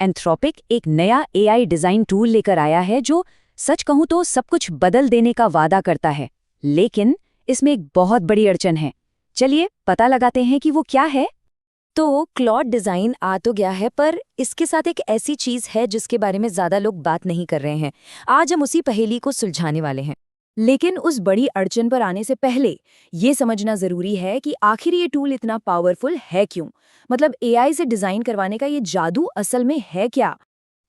Anthropic एक नया AI design tool लेकर आया है जो सच कहूं तो सब कुछ बदल देने का वादा करता है। लेकिन इसमें एक बहुत बड़ी अड़चन है। चलिए पता लगाते हैं कि वो क्या है। तो क्लॉड डिजाइन आ तो गया है, पर इसके साथ एक ऐसी चीज है जिसके बारे में ज्यादा लोग बात नहीं कर रहे हैं। आज हम उसी पहेली को सुलझाने वाले हैं। लेकिन उस बड़ी अड़चन पर आने से पहले ये समझना जरूरी है कि आखिर ये टूल इतना पावरफुल है क्यों। मतलब एआई से डिजाइन करवाने का ये जादू असल में है क्या।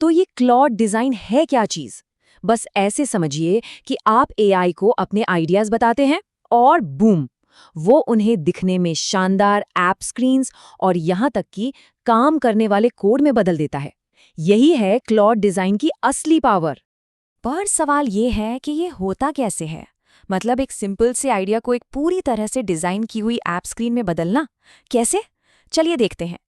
तो ये क्लॉड डिजाइन है क्या चीज? बस ऐसे समझिए कि आप एआई को अपने आइडियाज बताते हैं और बूम, वो उन्हें दिखने में शानदार ऐप स्क्रीन्स और यहाँ तक कि काम करने वाले कोड में बदल देता है। यही है क्लॉड डिजाइन की असली पावर। पर सवाल ये है कि ये होता कैसे है। मतलब एक सिंपल से आइडिया को एक पूरी तरह से डिजाइन की हुई ऐप स्क्रीन में बदलना कैसे? चलिए देखते हैं।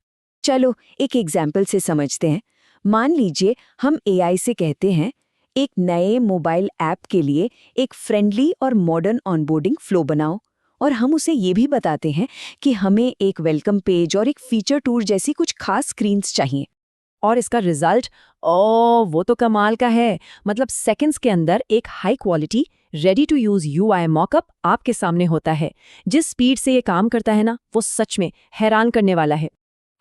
चलो एक एग्जाम्पल से समझते हैं। मान लीजिए हम एआई से कहते हैं एक नए मोबाइल ऐप के लिए एक फ्रेंडली और मॉडर्न ऑनबोर्डिंग फ्लो बनाओ, और हम उसे ये भी बताते हैं कि हमें एक वेलकम पेज और एक फीचर टूर जैसी कुछ खास स्क्रीन्स चाहिए। और इसका रिजल्ट वो तो कमाल का है। मतलब सेकंड्स के अंदर एक high quality ready to use UI mockup आपके सामने होता है। जिस स्पीड से ये काम करता है ना, वो सच में हैरान करने वाला है।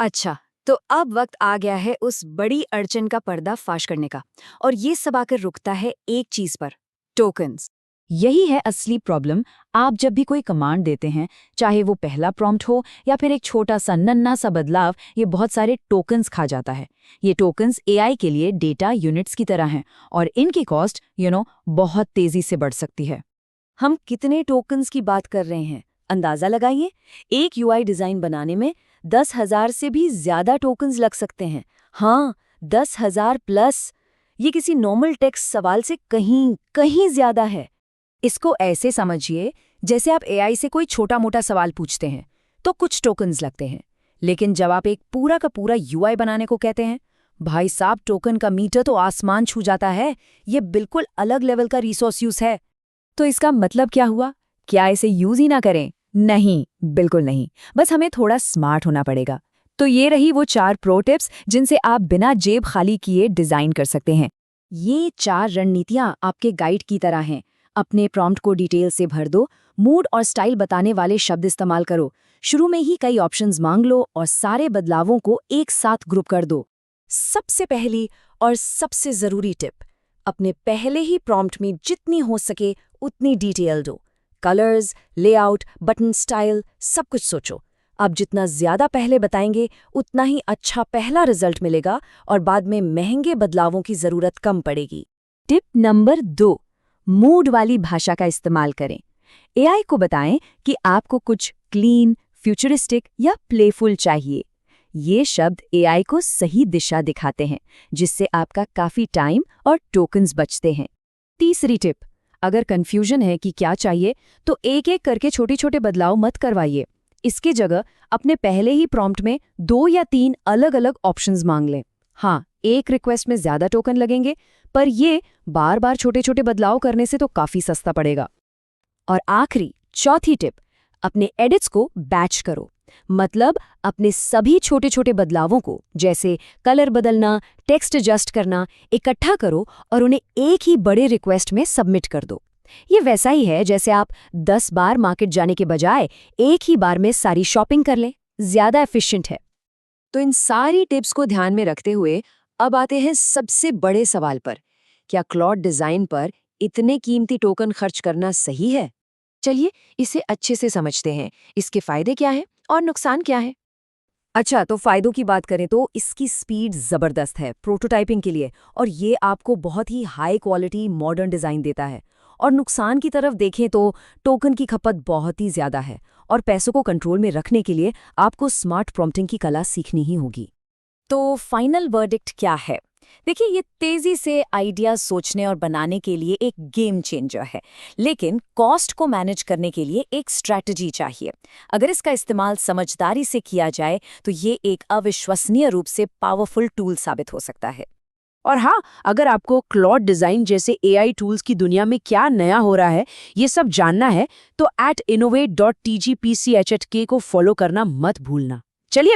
अच्छा, तो अब वक्त आ गया है उस बड़ी अड़चन का पर्दा फाश करने का। और ये सब आकर रुकता है एक चीज पर, टोकन्स। यही है असली प्रॉब्लम। आप जब भी कोई कमांड देते हैं, चाहे वो पहला प्रॉम्प्ट हो या फिर एक छोटा सा नन्ना सा बदलाव, ये बहुत सारे टोकन्स खा जाता है। ये टोकन्स एआई के लिए डेटा यूनिट्स की तरह हैं और इनकी कॉस्ट बहुत तेजी से बढ़ सकती है। हम कितने टोकन्स की बात कर रहे हैं, अंदाजा लगाइए। एक यूआई डिजाइन बनाने में 10,000 से भी ज्यादा टोकन्स लग सकते हैं। हाँ, 10,000 प्लस। ये किसी नॉर्मल टेक्स्ट सवाल से कहीं ज्यादा है। इसको ऐसे समझिए जैसे आप एआई से कोई छोटा मोटा सवाल पूछते हैं तो कुछ टोकन्स लगते हैं, लेकिन जब आप एक पूरा का पूरा यूआई बनाने को कहते हैं, भाई साहब, टोकन का मीटर तो आसमान छू जाता है। ये बिल्कुल अलग लेवल का रिसोर्स यूज है। तो इसका मतलब क्या हुआ? क्या इसे यूज ही ना करें? नहीं, बिल्कुल नहीं। बस हमें थोड़ा स्मार्ट होना पड़ेगा। तो ये रही वो 4 प्रो टिप्स जिनसे आप बिना जेब खाली किए डिजाइन कर सकते हैं। ये 4 रणनीतियां आपके गाइड की तरह हैं। अपने प्रॉम्प्ट को डिटेल से भर दो, मूड और स्टाइल बताने वाले शब्द इस्तेमाल करो, शुरू में ही कई ऑप्शंस मांग लो और सारे बदलावों को एक साथ ग्रुप कर दो। सबसे पहली और सबसे जरूरी टिप, अपने पहले ही प्रॉम्प्ट में जितनी हो सके उतनी डिटेल दो। कलर्स, लेआउट, बटन स्टाइल, सब कुछ सोचो। अब जितना ज्यादा पहले बताएंगे उतना ही अच्छा पहला रिजल्ट मिलेगा और बाद में महंगे बदलावों की जरूरत कम पड़ेगी। टिप नंबर 2, मूड वाली भाषा का इस्तेमाल करें। एआई को बताएं कि आपको कुछ क्लीन, फ्यूचरिस्टिक या प्लेफुल चाहिए। ये शब्द एआई को सही दिशा दिखाते हैं, जिससे आपका काफी टाइम और टोकन्स बचते हैं। तीसरी टिप, अगर कंफ्यूजन है कि क्या चाहिए तो एक एक करके छोटे छोटे बदलाव मत करवाइए। इसकी जगह अपने पहले ही प्रॉम्प्ट में 2 या 3 अलग अलग ऑप्शंस मांग लें। हाँ, एक रिक्वेस्ट में ज्यादा टोकन लगेंगे, पर ये बार बार छोटे छोटे बदलाव करने से तो काफी सस्ता पड़ेगा। और आखिरी, चौथी टिप, अपने एडिट्स को बैच करो। मतलब अपने सभी छोटे छोटे बदलावों को, जैसे कलर बदलना, टेक्स्ट एडजस्ट करना, इकट्ठा करो और उन्हें एक ही बड़े रिक्वेस्ट में सबमिट कर दो। ये वैसा ही है जैसे आप 10 बार मार्केट जाने के बजाय एक ही बार में सारी शॉपिंग कर लें। ज्यादा एफिशिएंट है। तो इन सारी टिप्स को ध्यान में रखते हुए अब आते हैं सबसे बड़े सवाल पर, क्या क्लॉड डिजाइन पर इतने कीमती टोकन खर्च करना सही है? चलिए इसे अच्छे से समझते हैं। इसके फायदे क्या हैं और नुकसान क्या है? अच्छा, तो फायदों की बात करें तो इसकी स्पीड जबरदस्त है प्रोटोटाइपिंग के लिए, और ये आपको बहुत ही हाई क्वालिटी मॉडर्न डिजाइन देता है। और नुकसान की तरफ देखें तो टोकन की खपत बहुत ही ज्यादा है और पैसों को कंट्रोल में रखने के लिए आपको स्मार्ट प्रॉम्प्टिंग की कला सीखनी ही होगी। तो फाइनल वर्डिक्ट क्या है? देखिए, ये तेजी से आइडिया सोचने और बनाने के लिए एक गेम चेंजर है, लेकिन कॉस्ट को मैनेज करने के लिए एक स्ट्रैटेजी चाहिए। अगर इसका इस्तेमाल समझदारी से किया जाए तो ये एक अविश्वसनीय रूप से पावरफुल टूल साबित हो सकता है। और हाँ, अगर आपको क्लॉड डिजाइन जैसे एआई टूल्स की दुनिया में क्या नया हो रहा है ये सब जानना है तो @innovate.tgpchk को फॉलो करना मत भूलना। चलिए